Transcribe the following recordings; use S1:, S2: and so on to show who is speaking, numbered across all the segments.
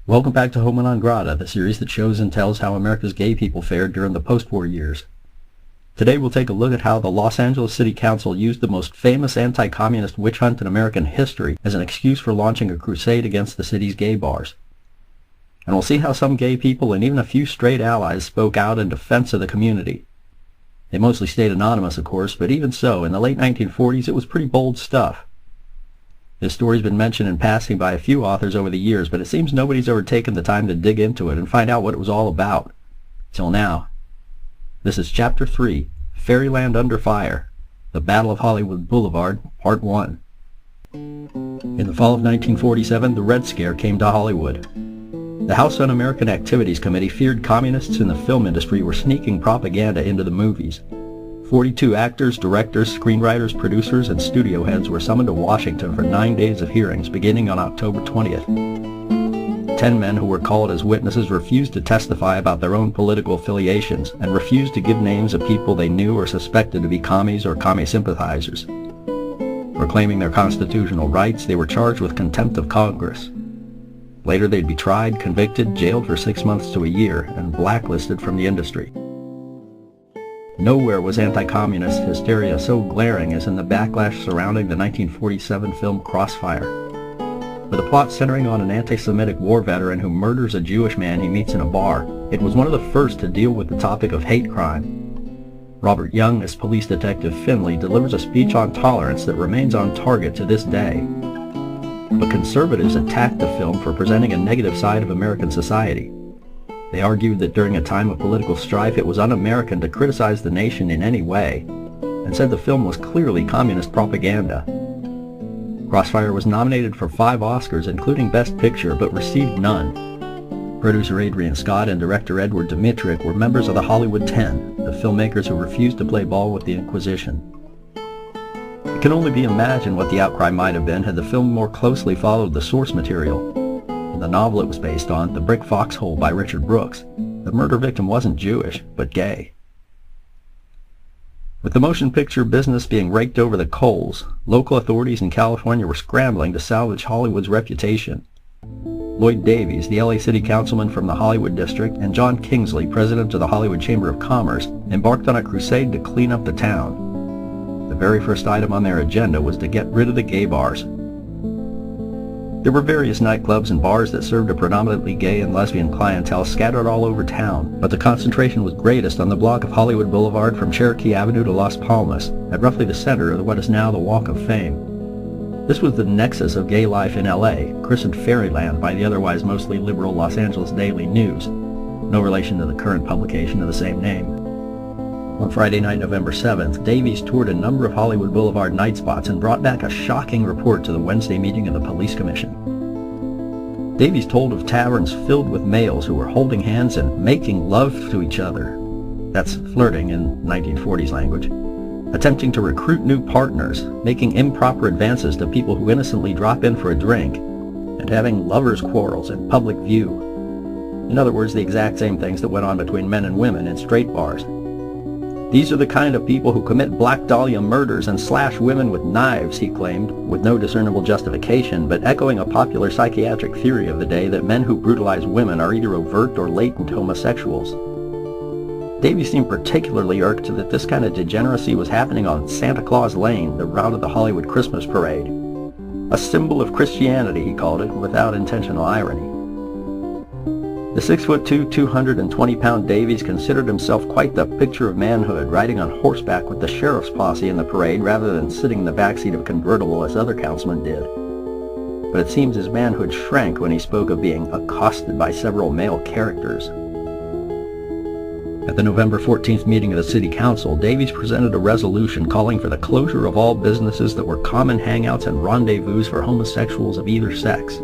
S1: Welcome back to Homo Non Grata, the series that shows and tells how America's gay people fared during the post-war years. Today we'll take a look at how the Los Angeles City Council used the most famous anti-communist witch hunt in American history as an excuse for launching a crusade against the city's gay bars. And we'll see how some gay people and even a few straight allies spoke out in defense of the community. They mostly stayed anonymous, of course, but even so, in the late 1940s it was pretty bold stuff. This story's been mentioned in passing by a few authors over the years, but it seems nobody's ever taken the time to dig into it and find out what it was all about. Till now. This is Chapter 3, Fairyland Under Fire, The Battle of Hollywood Boulevard, Part 1. In the fall of 1947, the Red Scare came to Hollywood. The House Un-American Activities Committee feared communists in the film industry were sneaking propaganda into the movies. 42 actors, directors, screenwriters, producers, and studio heads were summoned to Washington for 9 days of hearings beginning on October 20th. 10 men who were called as witnesses refused to testify about their own political affiliations and refused to give names of people they knew or suspected to be commies or commie sympathizers. For claiming their constitutional rights, they were charged with contempt of Congress. Later they'd be tried, convicted, jailed for 6 months to a year, and blacklisted from the industry. Nowhere was anti-communist hysteria so glaring as in the backlash surrounding the 1947 film Crossfire. With a plot centering on an anti-Semitic war veteran who murders a Jewish man he meets in a bar, it was one of the first to deal with the topic of hate crime. Robert Young, as police detective Finley, delivers a speech on tolerance that remains on target to this day. But conservatives attacked the film for presenting a negative side of American society. They argued that during a time of political strife it was un-American to criticize the nation in any way, and said the film was clearly communist propaganda. Crossfire was nominated for 5 Oscars, including Best Picture, but received none. Producer Adrian Scott and director Edward Dmytryk were members of the Hollywood 10, the filmmakers who refused to play ball with the Inquisition. It can only be imagined what the outcry might have been had the film more closely followed the source material. In the novel it was based on, The Brick Foxhole by Richard Brooks, the murder victim wasn't Jewish, but gay. With the motion picture business being raked over the coals, local authorities in California were scrambling to salvage Hollywood's reputation. Lloyd Davies, the LA City Councilman from the Hollywood District, and John Kingsley, president of the Hollywood Chamber of Commerce, embarked on a crusade to clean up the town. The very first item on their agenda was to get rid of the gay bars. There were various nightclubs and bars that served a predominantly gay and lesbian clientele scattered all over town, but the concentration was greatest on the block of Hollywood Boulevard from Cherokee Avenue to Las Palmas, at roughly the center of what is now the Walk of Fame. This was the nexus of gay life in LA, christened Fairyland by the otherwise mostly liberal Los Angeles Daily News, no relation to the current publication of the same name. On Friday night, November 7th, Davies toured a number of Hollywood Boulevard night spots and brought back a shocking report to the Wednesday meeting of the police commission. Davies told of taverns filled with males who were holding hands and making love to each other. That's flirting in 1940s language. Attempting to recruit new partners, making improper advances to people who innocently drop in for a drink, and having lovers' quarrels in public view. In other words, the exact same things that went on between men and women in straight bars. These are the kind of people who commit Black Dahlia murders and slash women with knives, he claimed, with no discernible justification, but echoing a popular psychiatric theory of the day that men who brutalize women are either overt or latent homosexuals. Davies seemed particularly irked that this kind of degeneracy was happening on Santa Claus Lane, the route of the Hollywood Christmas parade. A symbol of Christianity, he called it, without intentional irony. The 6'2", 220-pound Davies considered himself quite the picture of manhood, riding on horseback with the sheriff's posse in the parade rather than sitting in the backseat of a convertible as other councilmen did. But it seems his manhood shrank when he spoke of being accosted by several male characters. At the November 14th meeting of the City Council, Davies presented a resolution calling for the closure of all businesses that were common hangouts and rendezvous for homosexuals of either sex.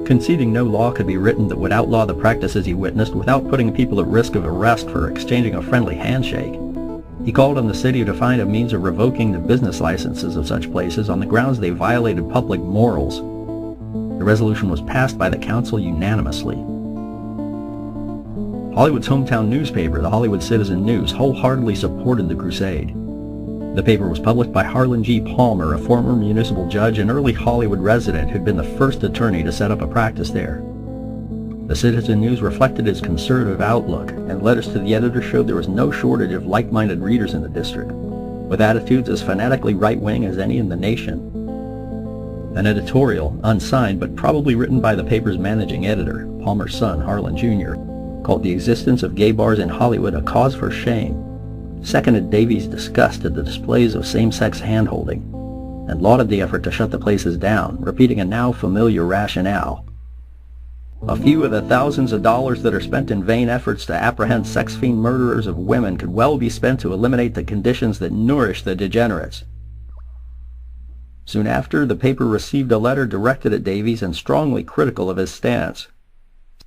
S1: Conceding no law could be written that would outlaw the practices he witnessed without putting people at risk of arrest for exchanging a friendly handshake, he called on the city to find a means of revoking the business licenses of such places on the grounds they violated public morals. The resolution was passed by the council unanimously. Hollywood's hometown newspaper, the Hollywood Citizen News, wholeheartedly supported the crusade. The paper was published by Harlan G. Palmer, a former municipal judge and early Hollywood resident who'd been the first attorney to set up a practice there. The Citizen News reflected his conservative outlook, and letters to the editor showed there was no shortage of like-minded readers in the district, with attitudes as fanatically right-wing as any in the nation. An editorial, unsigned but probably written by the paper's managing editor, Palmer's son, Harlan Jr., called the existence of gay bars in Hollywood a cause for shame, seconded Davies' disgust at the displays of same-sex hand-holding, and lauded the effort to shut the places down, repeating a now familiar rationale. A few of the thousands of dollars that are spent in vain efforts to apprehend sex-fiend murderers of women could well be spent to eliminate the conditions that nourish the degenerates. Soon after, the paper received a letter directed at Davies and strongly critical of his stance.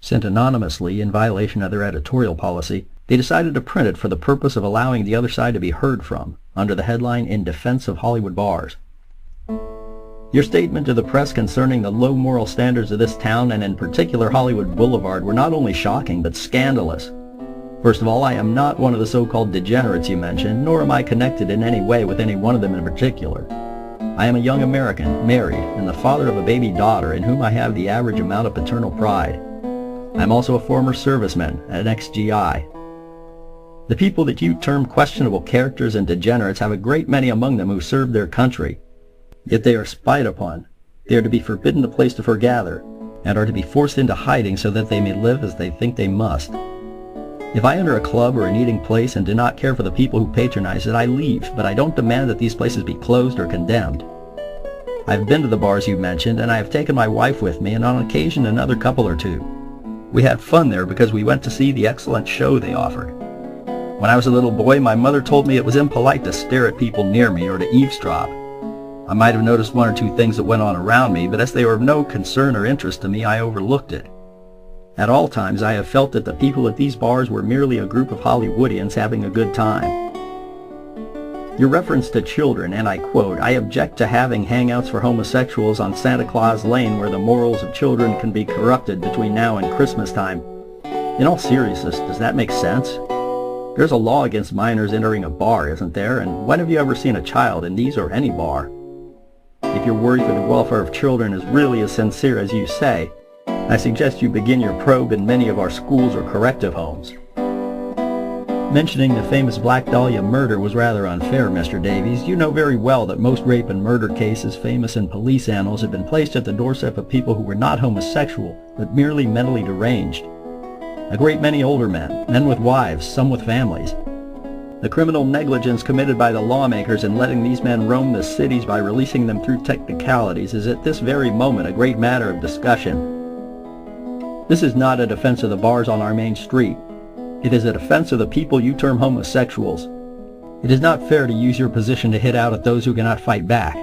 S1: Sent anonymously in violation of their editorial policy, they decided to print it for the purpose of allowing the other side to be heard from, under the headline "In Defense of Hollywood Bars." Your statement to the press concerning the low moral standards of this town, and in particular Hollywood Boulevard, were not only shocking but scandalous. First of all, I am not one of the so-called degenerates you mentioned, nor am I connected in any way with any one of them in particular. I am a young American, married, and the father of a baby daughter in whom I have the average amount of paternal pride. I am also a former serviceman, an ex-GI. The people that you term questionable characters and degenerates have a great many among them who served their country. Yet they are spied upon. They are to be forbidden a place to foregather, and are to be forced into hiding so that they may live as they think they must. If I enter a club or an eating place and do not care for the people who patronize it, I leave, but I don't demand that these places be closed or condemned. I've been to the bars you mentioned, and I have taken my wife with me, and on occasion another couple or two. We had fun there because we went to see the excellent show they offered. When I was a little boy, my mother told me it was impolite to stare at people near me or to eavesdrop. I might have noticed one or two things that went on around me, but as they were of no concern or interest to me, I overlooked it. At all times, I have felt that the people at these bars were merely a group of Hollywoodians having a good time. Your reference to children, and I quote, "I object to having hangouts for homosexuals on Santa Claus Lane where the morals of children can be corrupted between now and Christmas time." In all seriousness, does that make sense? There's a law against minors entering a bar, isn't there? And when have you ever seen a child in these or any bar? If your worry for the welfare of children is really as sincere as you say, I suggest you begin your probe in many of our schools or corrective homes. Mentioning the famous Black Dahlia murder was rather unfair, Mr. Davies. You know very well that most rape and murder cases famous in police annals have been placed at the doorstep of people who were not homosexual, but merely mentally deranged. A great many older men, men with wives, some with families. The criminal negligence committed by the lawmakers in letting these men roam the cities by releasing them through technicalities is at this very moment a great matter of discussion. This is not a defense of the bars on our main street. It is a defense of the people you term homosexuals. It is not fair to use your position to hit out at those who cannot fight back.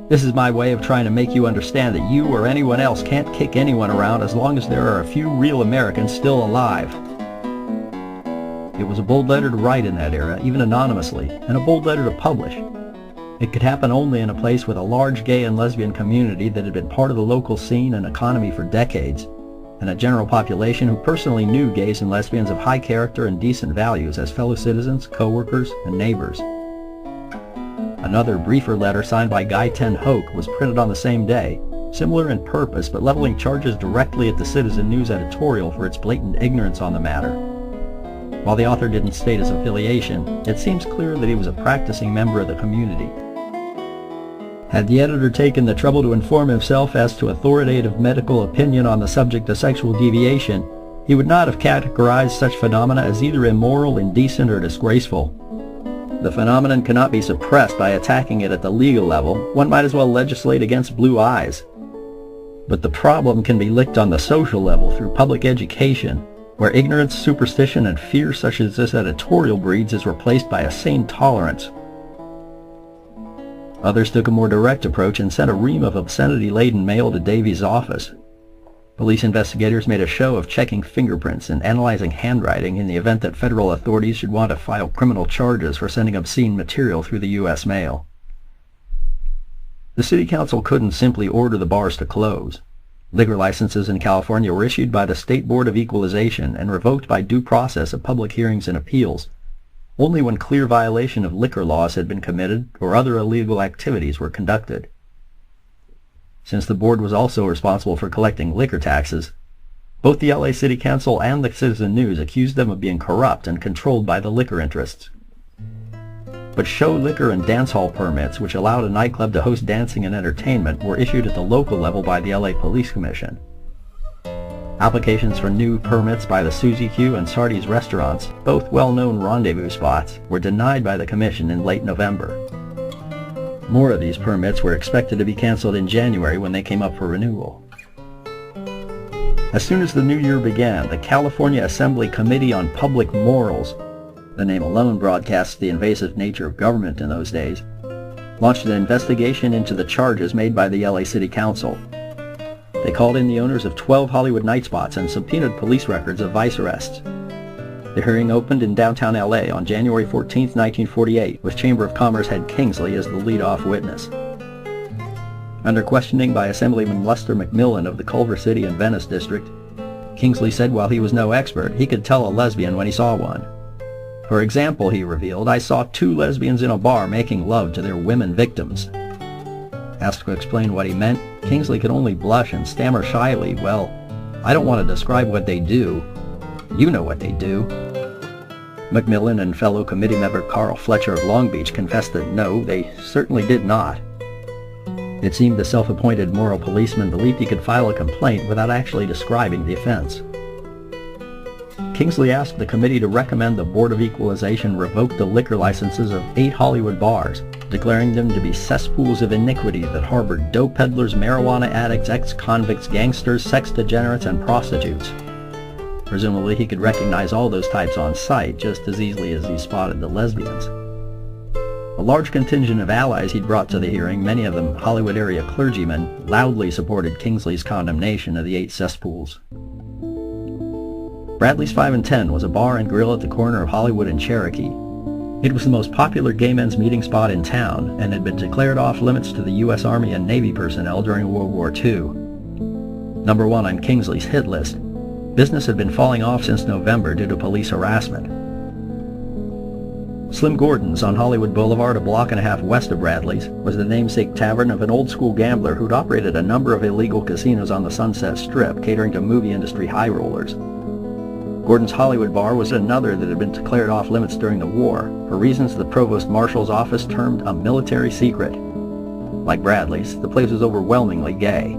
S1: This is my way of trying to make you understand that you or anyone else can't kick anyone around as long as there are a few real Americans still alive. It was a bold letter to write in that era, even anonymously, and a bold letter to publish. It could happen only in a place with a large gay and lesbian community that had been part of the local scene and economy for decades, and a general population who personally knew gays and lesbians of high character and decent values as fellow citizens, co-workers, and neighbors. Another, briefer letter signed by Guy Ten Hoke was printed on the same day, similar in purpose but leveling charges directly at the Citizen News editorial for its blatant ignorance on the matter. While the author didn't state his affiliation, it seems clear that he was a practicing member of the community. Had the editor taken the trouble to inform himself as to authoritative medical opinion on the subject of sexual deviation, he would not have categorized such phenomena as either immoral, indecent, or disgraceful. The phenomenon cannot be suppressed by attacking it at the legal level. One might as well legislate against blue eyes. But the problem can be licked on the social level through public education, where ignorance, superstition, and fear such as this editorial breeds is replaced by a sane tolerance. Others took a more direct approach and sent a ream of obscenity-laden mail to Davies' office. Police investigators made a show of checking fingerprints and analyzing handwriting in the event that federal authorities should want to file criminal charges for sending obscene material through the U.S. mail. The city council couldn't simply order the bars to close. Liquor licenses in California were issued by the State Board of Equalization and revoked by due process of public hearings and appeals, only when clear violation of liquor laws had been committed or other illegal activities were conducted. Since the board was also responsible for collecting liquor taxes, Both the LA City Council and the Citizen News accused them of being corrupt and controlled by the liquor interests. But show liquor and dance hall permits, which allowed a nightclub to host dancing and entertainment, were issued at the local level by the LA Police Commission. Applications for new permits by the Suzy Q and Sardi's restaurants, both well-known rendezvous spots, were denied by the commission in late November. More of these permits were expected to be canceled in January when they came up for renewal. As soon as the new year began, the California Assembly Committee on Public Morals, the name alone broadcasts the invasive nature of government in those days, launched an investigation into the charges made by the LA City Council. They called in the owners of 12 Hollywood night spots and subpoenaed police records of vice arrests. The hearing opened in downtown LA on January 14, 1948, with Chamber of Commerce head Kingsley as the lead-off witness. Under questioning by Assemblyman Lester McMillan of the Culver City and Venice district, Kingsley said while he was no expert, he could tell a lesbian when he saw one. For example, he revealed, "I saw 2 lesbians in a bar making love to their women victims." Asked to explain what he meant, Kingsley could only blush and stammer shyly, "Well, I don't want to describe what they do. You know what they do." McMillan and fellow committee member Carl Fletcher of Long Beach confessed that no, they certainly did not. It seemed the self-appointed moral policeman believed he could file a complaint without actually describing the offense. Kingsley asked the committee to recommend the Board of Equalization revoke the liquor licenses of 8 Hollywood bars, declaring them to be cesspools of iniquity that harbored dope peddlers, marijuana addicts, ex-convicts, gangsters, sex degenerates, and prostitutes. Presumably he could recognize all those types on sight just as easily as he spotted the lesbians. A large contingent of allies he'd brought to the hearing, many of them Hollywood area clergymen, loudly supported Kingsley's condemnation of the 8 cesspools. Bradley's 5 and 10 was a bar and grill at the corner of Hollywood and Cherokee. It was the most popular gay men's meeting spot in town and had been declared off limits to the U.S. Army and Navy personnel during World War II. Number 1 on Kingsley's hit list, business had been falling off since November due to police harassment. Slim Gordon's on Hollywood Boulevard, a block and a half west of Bradley's, was the namesake tavern of an old-school gambler who'd operated a number of illegal casinos on the Sunset Strip, catering to movie industry high rollers. Gordon's Hollywood Bar was another that had been declared off limits during the war, for reasons the Provost Marshal's office termed a military secret. Like Bradley's, the place was overwhelmingly gay.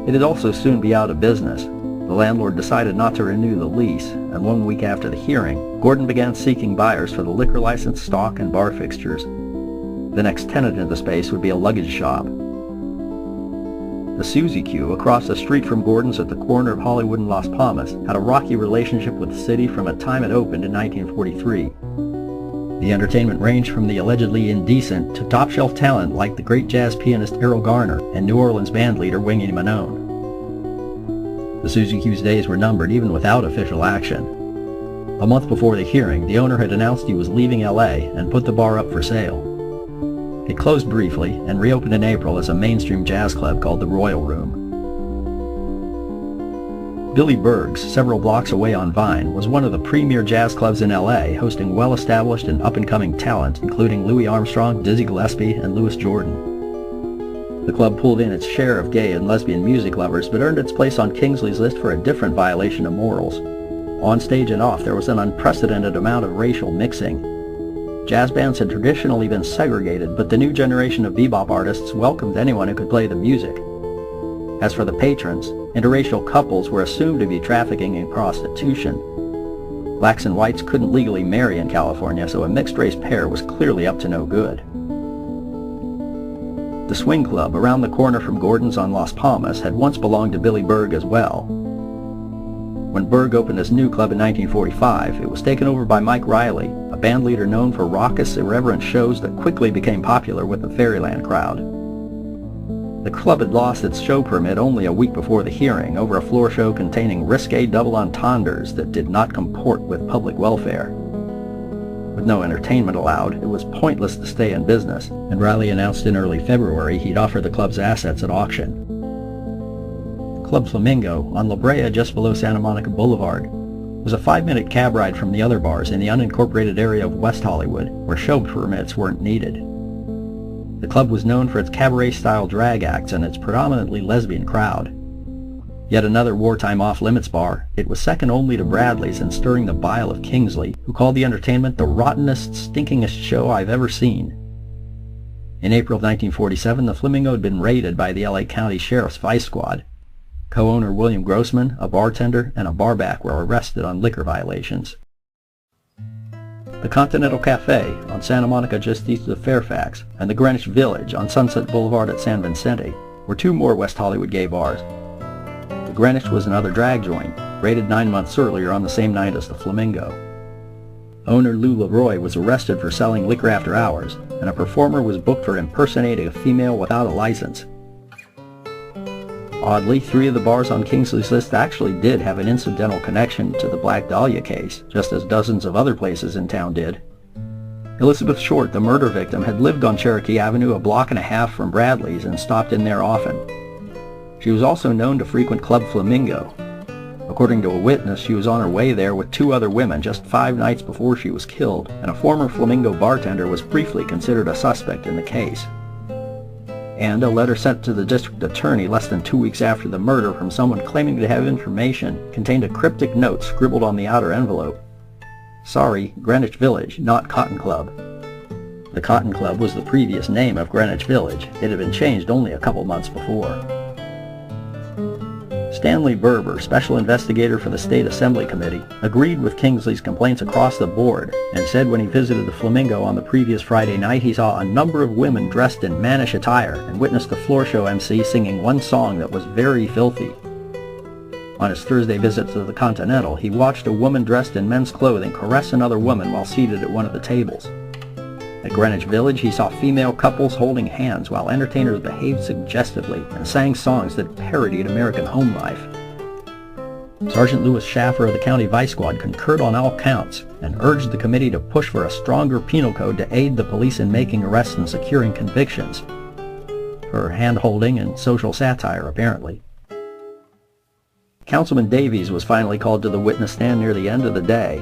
S1: It'd also soon be out of business. The landlord decided not to renew the lease, and 1 week after the hearing, Gordon began seeking buyers for the liquor license, stock, and bar fixtures. The next tenant in the space would be a luggage shop. The Suzy Q, across the street from Gordon's at the corner of Hollywood and Las Palmas, had a rocky relationship with the city from the time it opened in 1943. The entertainment ranged from the allegedly indecent to top-shelf talent like the great jazz pianist Errol Garner and New Orleans bandleader Wingy Manone. The Suzy Q's days were numbered even without official action. A month before the hearing, the owner had announced he was leaving LA and put the bar up for sale. It closed briefly and reopened in April as a mainstream jazz club called the Royal Room. Billy Berg's, several blocks away on Vine, was one of the premier jazz clubs in LA, hosting well-established and up-and-coming talent, including Louis Armstrong, Dizzy Gillespie, and Louis Jordan. The club pulled in its share of gay and lesbian music lovers, but earned its place on Kingsley's list for a different violation of morals. On stage and off, there was an unprecedented amount of racial mixing. Jazz bands had traditionally been segregated, but the new generation of bebop artists welcomed anyone who could play the music. As for the patrons, interracial couples were assumed to be trafficking in prostitution. Blacks and whites couldn't legally marry in California, so a mixed-race pair was clearly up to no good. The Swing Club, around the corner from Gordon's on Las Palmas, had once belonged to Billy Berg as well. When Berg opened his new club in 1945, it was taken over by Mike Riley, a bandleader known for raucous, irreverent shows that quickly became popular with the Fairyland crowd. The club had lost its show permit only a week before the hearing over a floor show containing risque double entendres that did not comport with public welfare. With no entertainment allowed, it was pointless to stay in business, and Riley announced in early February he'd offer the club's assets at auction. Club Flamingo, on La Brea just below Santa Monica Boulevard, was a 5-minute cab ride from the other bars in the unincorporated area of West Hollywood, where show permits weren't needed. The club was known for its cabaret-style drag acts and its predominantly lesbian crowd. Yet another wartime off-limits bar, it was second only to Bradley's in stirring the bile of Kingsley, who called the entertainment the rottenest, stinkingest show I've ever seen. In April of 1947, the Flamingo had been raided by the LA County Sheriff's Vice Squad. Co-owner William Grossman, a bartender, and a barback were arrested on liquor violations. The Continental Cafe on Santa Monica just east of Fairfax, and the Greenwich Village on Sunset Boulevard at San Vicente were two more West Hollywood gay bars. The Greenwich was another drag joint, raided 9 months earlier on the same night as the Flamingo. Owner Lou Leroy was arrested for selling liquor after hours, and a performer was booked for impersonating a female without a license. Oddly, 3 of the bars on Kingsley's list actually did have an incidental connection to the Black Dahlia case, just as dozens of other places in town did. Elizabeth Short, the murder victim, had lived on Cherokee Avenue a block and a half from Bradley's and stopped in there often. She was also known to frequent Club Flamingo. According to a witness, she was on her way there with 2 other women just 5 nights before she was killed, and a former Flamingo bartender was briefly considered a suspect in the case. And a letter sent to the district attorney less than 2 weeks after the murder from someone claiming to have information contained a cryptic note scribbled on the outer envelope. Sorry, Greenwich Village, not Cotton Club. The Cotton Club was the previous name of Greenwich Village. It had been changed only a couple months before. Stanley Berber, special investigator for the State Assembly Committee, agreed with Kingsley's complaints across the board and said when he visited the Flamingo on the previous Friday night he saw a number of women dressed in mannish attire and witnessed the floor show MC singing one song that was very filthy. On his Thursday visit to the Continental, he watched a woman dressed in men's clothing caress another woman while seated at one of the tables. At Greenwich Village, he saw female couples holding hands while entertainers behaved suggestively and sang songs that parodied American home life. Sergeant Louis Schaffer of the County Vice Squad concurred on all counts and urged the committee to push for a stronger penal code to aid the police in making arrests and securing convictions. For hand-holding and social satire, apparently. Councilman Davies was finally called to the witness stand near the end of the day.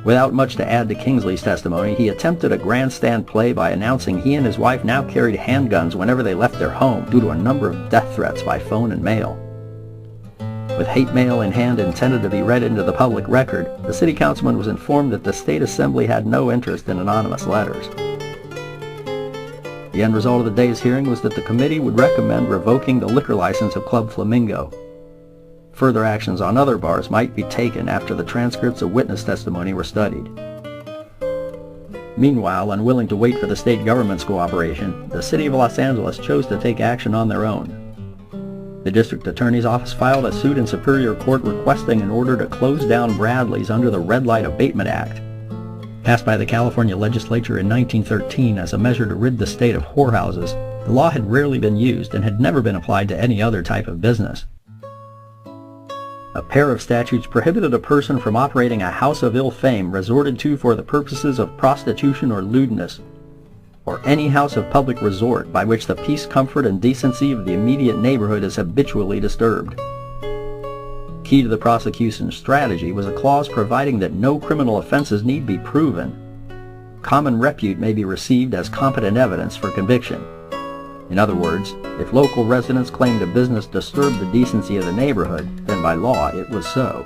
S1: Without much to add to Kingsley's testimony, he attempted a grandstand play by announcing he and his wife now carried handguns whenever they left their home due to a number of death threats by phone and mail. With hate mail in hand intended to be read into the public record, the city councilman was informed that the state assembly had no interest in anonymous letters. The end result of the day's hearing was that the committee would recommend revoking the liquor license of Club Flamingo. Further actions on other bars might be taken after the transcripts of witness testimony were studied. Meanwhile, unwilling to wait for the state government's cooperation, the City of Los Angeles chose to take action on their own. The district attorney's office filed a suit in Superior Court requesting an order to close down Bradley's under the Red Light Abatement Act. Passed by the California legislature in 1913 as a measure to rid the state of whorehouses, the law had rarely been used and had never been applied to any other type of business. A pair of statutes prohibited a person from operating a house of ill fame resorted to for the purposes of prostitution or lewdness, or any house of public resort by which the peace, comfort, and decency of the immediate neighborhood is habitually disturbed. Key to the prosecution's strategy was a clause providing that no criminal offenses need be proven. Common repute may be received as competent evidence for conviction. In other words, if local residents claimed a business disturbed the decency of the neighborhood, then by law it was so.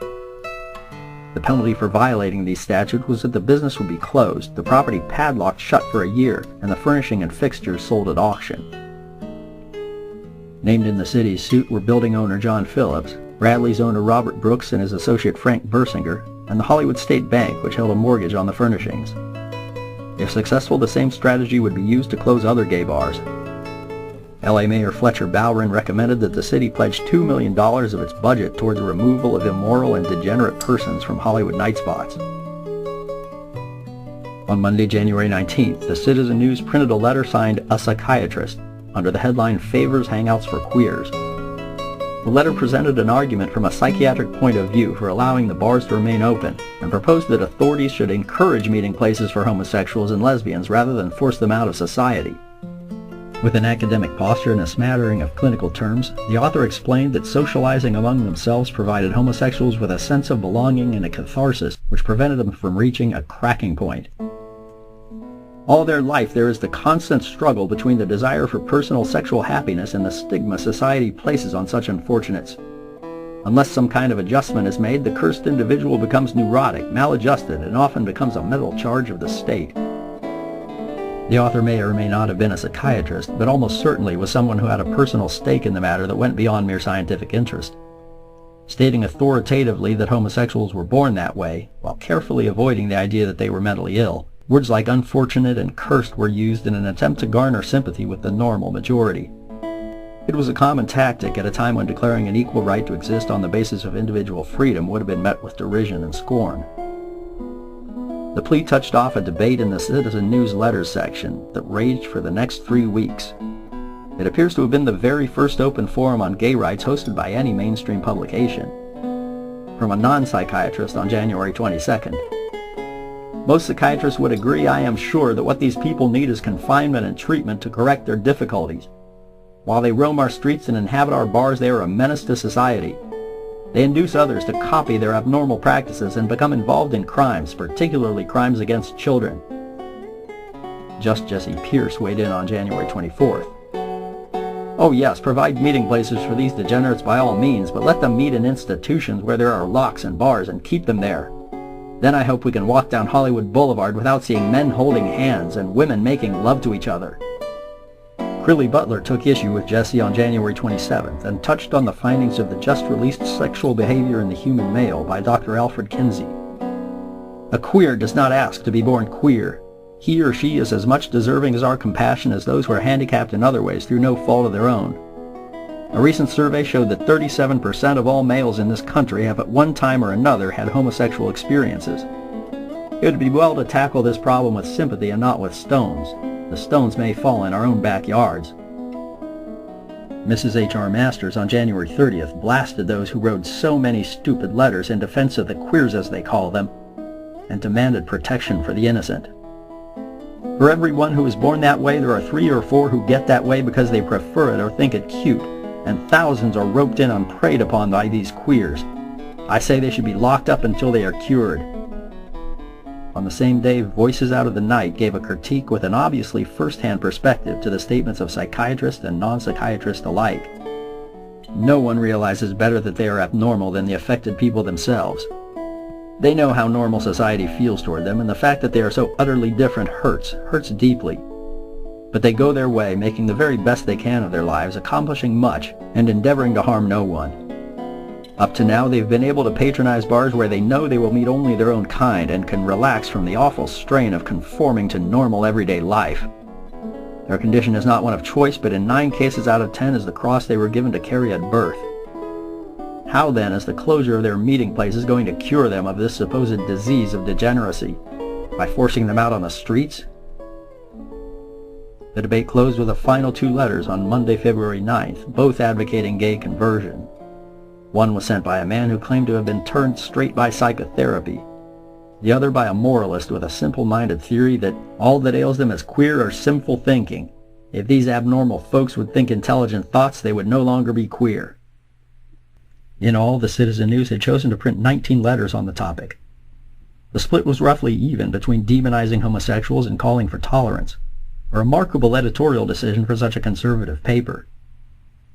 S1: The penalty for violating these statutes was that the business would be closed, the property padlocked shut for a year, and the furnishing and fixtures sold at auction. Named in the city's suit were building owner John Phillips, Bradley's owner Robert Brooks and his associate Frank Bersinger, and the Hollywood State Bank, which held a mortgage on the furnishings. If successful, the same strategy would be used to close other gay bars. LA Mayor Fletcher Bowron recommended that the city pledge $2 million of its budget toward the removal of immoral and degenerate persons from Hollywood night spots. On Monday, January 19th, the Citizen News printed a letter signed "A Psychiatrist" under the headline "Favors Hangouts for Queers." The letter presented an argument from a psychiatric point of view for allowing the bars to remain open and proposed that authorities should encourage meeting places for homosexuals and lesbians rather than force them out of society. With an academic posture and a smattering of clinical terms, the author explained that socializing among themselves provided homosexuals with a sense of belonging and a catharsis which prevented them from reaching a cracking point. All their life there is the constant struggle between the desire for personal sexual happiness and the stigma society places on such unfortunates. Unless some kind of adjustment is made, the cursed individual becomes neurotic, maladjusted, and often becomes a mental charge of the state. The author may or may not have been a psychiatrist, but almost certainly was someone who had a personal stake in the matter that went beyond mere scientific interest. Stating authoritatively that homosexuals were born that way, while carefully avoiding the idea that they were mentally ill, words like unfortunate and cursed were used in an attempt to garner sympathy with the normal majority. It was a common tactic at a time when declaring an equal right to exist on the basis of individual freedom would have been met with derision and scorn. The plea touched off a debate in the Citizen News letters section that raged for the next 3 weeks. It appears to have been the very first open forum on gay rights hosted by any mainstream publication. From a non-psychiatrist on January 22nd. Most psychiatrists would agree, I am sure, that what these people need is confinement and treatment to correct their difficulties. While they roam our streets and inhabit our bars, they are a menace to society. They induce others to copy their abnormal practices and become involved in crimes, particularly crimes against children. Just Jesse Pierce weighed in on January 24th. Oh yes, provide meeting places for these degenerates by all means, but let them meet in institutions where there are locks and bars and keep them there. Then I hope we can walk down Hollywood Boulevard without seeing men holding hands and women making love to each other. Crilly Butler took issue with Jesse on January 27th and touched on the findings of the just-released Sexual Behavior in the Human Male by Dr. Alfred Kinsey. A queer does not ask to be born queer. He or she is as much deserving as our compassion as those who are handicapped in other ways through no fault of their own. A recent survey showed that 37% of all males in this country have at one time or another had homosexual experiences. It would be well to tackle this problem with sympathy and not with stones. The stones may fall in our own backyards. Mrs. H.R. Masters on January 30th blasted those who wrote so many stupid letters in defense of the queers as they call them, and demanded protection for the innocent. For everyone who is born that way, there are 3 or 4 who get that way because they prefer it or think it cute, and thousands are roped in and preyed upon by these queers. I say they should be locked up until they are cured. On the same day, Voices Out of the Night gave a critique with an obviously first-hand perspective to the statements of psychiatrists and non-psychiatrists alike. No one realizes better that they are abnormal than the affected people themselves. They know how normal society feels toward them, and the fact that they are so utterly different hurts deeply. But they go their way, making the very best they can of their lives, accomplishing much, and endeavoring to harm no one. Up to now, they've been able to patronize bars where they know they will meet only their own kind and can relax from the awful strain of conforming to normal everyday life. Their condition is not one of choice, but in 9 cases out of 10 is the cross they were given to carry at birth. How then is the closure of their meeting places going to cure them of this supposed disease of degeneracy? By forcing them out on the streets? The debate closed with the final 2 letters on Monday, February 9th, both advocating gay conversion. One was sent by a man who claimed to have been turned straight by psychotherapy. The other by a moralist with a simple-minded theory that all that ails them is queer or sinful thinking. If these abnormal folks would think intelligent thoughts, they would no longer be queer. In all, the Citizen News had chosen to print 19 letters on the topic. The split was roughly even between demonizing homosexuals and calling for tolerance, a remarkable editorial decision for such a conservative paper.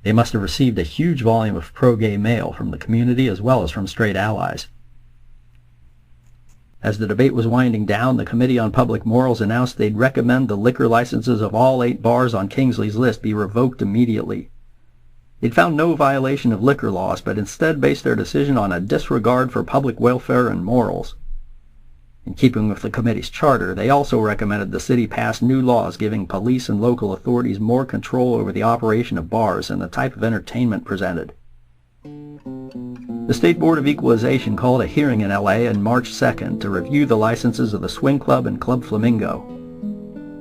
S1: They must have received a huge volume of pro-gay mail from the community as well as from straight allies. As the debate was winding down, the Committee on Public Morals announced they'd recommend the liquor licenses of all 8 bars on Kingsley's list be revoked immediately. They'd found no violation of liquor laws, but instead based their decision on a disregard for public welfare and morals. In keeping with the committee's charter, they also recommended the city pass new laws giving police and local authorities more control over the operation of bars and the type of entertainment presented. The State Board of Equalization called a hearing in LA on March 2nd to review the licenses of the Swing Club and Club Flamingo.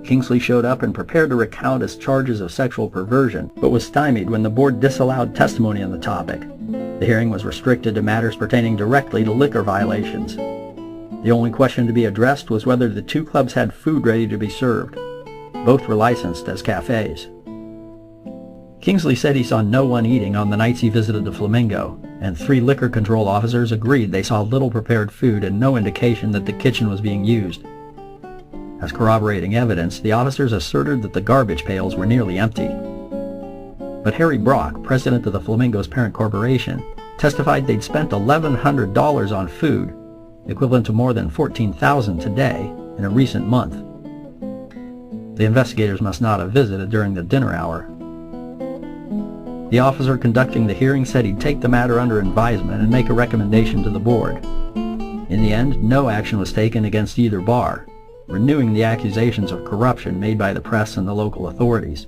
S1: Kingsley showed up and prepared to recount his charges of sexual perversion, but was stymied when the board disallowed testimony on the topic. The hearing was restricted to matters pertaining directly to liquor violations. The only question to be addressed was whether the 2 clubs had food ready to be served. Both were licensed as cafes. Kingsley said he saw no one eating on the nights he visited the Flamingo, and 3 liquor control officers agreed they saw little prepared food and no indication that the kitchen was being used. As corroborating evidence, the officers asserted that the garbage pails were nearly empty. But Harry Brock, president of the Flamingo's parent corporation, testified they'd spent $1,100 on food, equivalent to more than $14,000 today, in a recent month. The investigators must not have visited during the dinner hour. The officer conducting the hearing said he'd take the matter under advisement and make a recommendation to the board. In the end, no action was taken against either bar, renewing the accusations of corruption made by the press and the local authorities.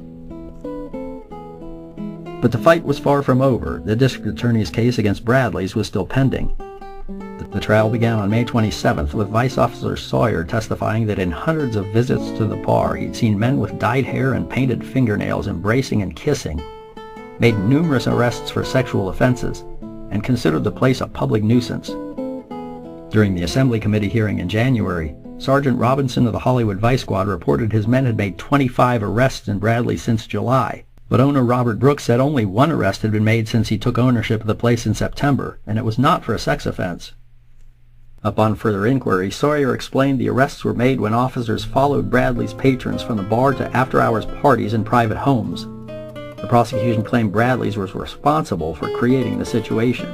S1: But the fight was far from over. The district attorney's case against Bradley's was still pending. The trial began on May 27th with Vice Officer Sawyer testifying that in hundreds of visits to the bar he'd seen men with dyed hair and painted fingernails embracing and kissing, made numerous arrests for sexual offenses, and considered the place a public nuisance. During the Assembly Committee hearing in January, Sergeant Robinson of the Hollywood Vice Squad reported his men had made 25 arrests in Bradley since July, but owner Robert Brooks said only one arrest had been made since he took ownership of the place in September, and it was not for a sex offense. Upon further inquiry, Sawyer explained the arrests were made when officers followed Bradley's patrons from the bar to after-hours parties in private homes. The prosecution claimed Bradley's was responsible for creating the situation.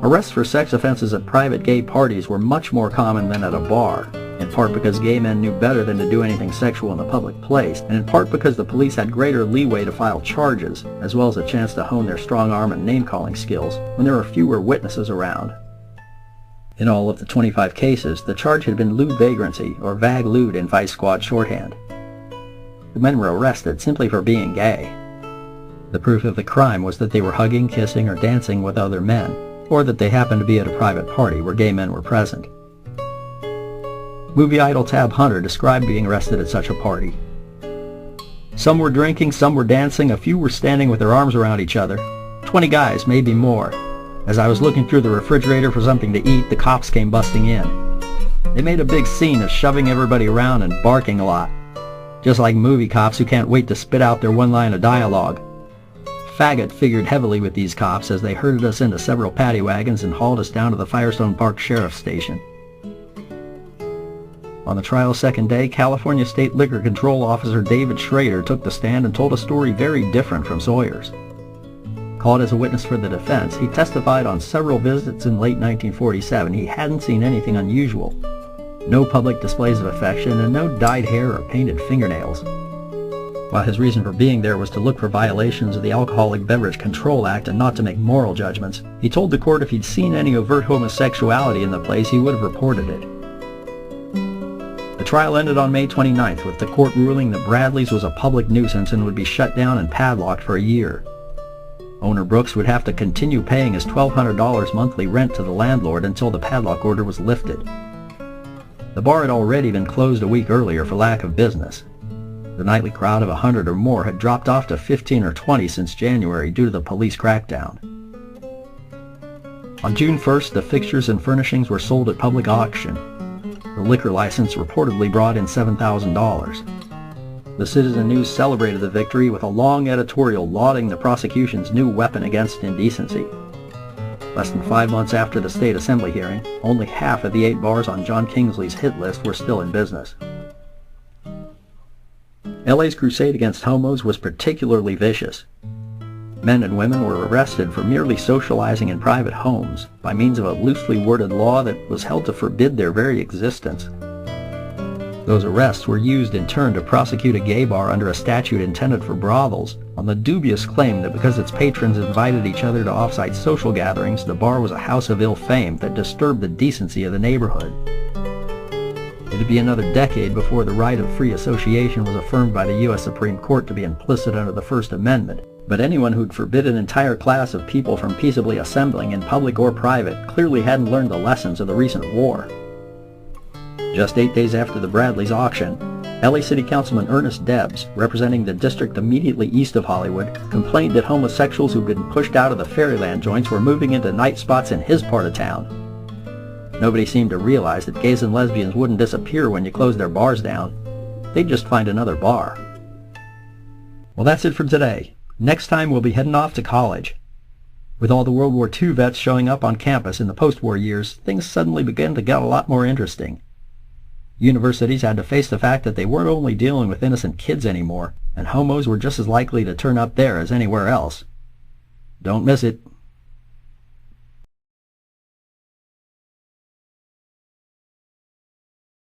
S1: Arrests for sex offenses at private gay parties were much more common than at a bar, in part because gay men knew better than to do anything sexual in a public place, and in part because the police had greater leeway to file charges, as well as a chance to hone their strong arm and name-calling skills when there were fewer witnesses around. In all of the 25 cases, the charge had been lewd vagrancy, or vag-lewd in Vice Squad shorthand. The men were arrested simply for being gay. The proof of the crime was that they were hugging, kissing, or dancing with other men, or that they happened to be at a private party where gay men were present. Movie idol Tab Hunter described being arrested at such a party. Some were drinking, some were dancing, a few were standing with their arms around each other. 20 guys, maybe more. As I was looking through the refrigerator for something to eat, the cops came busting in. They made a big scene of shoving everybody around and barking a lot, just like movie cops who can't wait to spit out their one line of dialogue. Faggot figured heavily with these cops as they herded us into several paddy wagons and hauled us down to the Firestone Park Sheriff's Station. On the trial's second day, California State Liquor Control Officer David Schrader took the stand and told a story very different from Sawyer's. Called as a witness for the defense, he testified on several visits in late 1947 he hadn't seen anything unusual. No public displays of affection and no dyed hair or painted fingernails. While his reason for being there was to look for violations of the Alcoholic Beverage Control Act and not to make moral judgments, he told the court if he'd seen any overt homosexuality in the place he would have reported it. The trial ended on May 29th with the court ruling that Bradley's was a public nuisance and would be shut down and padlocked for a year. Owner Brooks would have to continue paying his $1,200 monthly rent to the landlord until the padlock order was lifted. The bar had already been closed a week earlier for lack of business. The nightly crowd of 100 or more had dropped off to 15 or 20 since January due to the police crackdown. On June 1st, the fixtures and furnishings were sold at public auction. The liquor license reportedly brought in $7,000. The Citizen News celebrated the victory with a long editorial lauding the prosecution's new weapon against indecency. Less than 5 months after the state assembly hearing, only half of the 8 bars on John Kingsley's hit list were still in business. LA's crusade against homos was particularly vicious. Men and women were arrested for merely socializing in private homes by means of a loosely worded law that was held to forbid their very existence. Those arrests were used in turn to prosecute a gay bar under a statute intended for brothels on the dubious claim that because its patrons invited each other to off-site social gatherings, the bar was a house of ill fame that disturbed the decency of the neighborhood. It'd be another decade before the right of free association was affirmed by the U.S. Supreme Court to be implicit under the First Amendment, but anyone who'd forbid an entire class of people from peaceably assembling in public or private clearly hadn't learned the lessons of the recent war. Just 8 days after the Bradley's auction, LA City Councilman Ernest Debs, representing the district immediately east of Hollywood, complained that homosexuals who'd been pushed out of the Fairyland joints were moving into night spots in his part of town. Nobody seemed to realize that gays and lesbians wouldn't disappear when you closed their bars down. They'd just find another bar. Well, that's it for today. Next time we'll be heading off to college. With all the World War II vets showing up on campus in the post-war years, things suddenly began to get a lot more interesting. Universities had to face the fact that they weren't only dealing with innocent kids anymore, and homos were just as likely to turn up there as anywhere else. Don't miss it.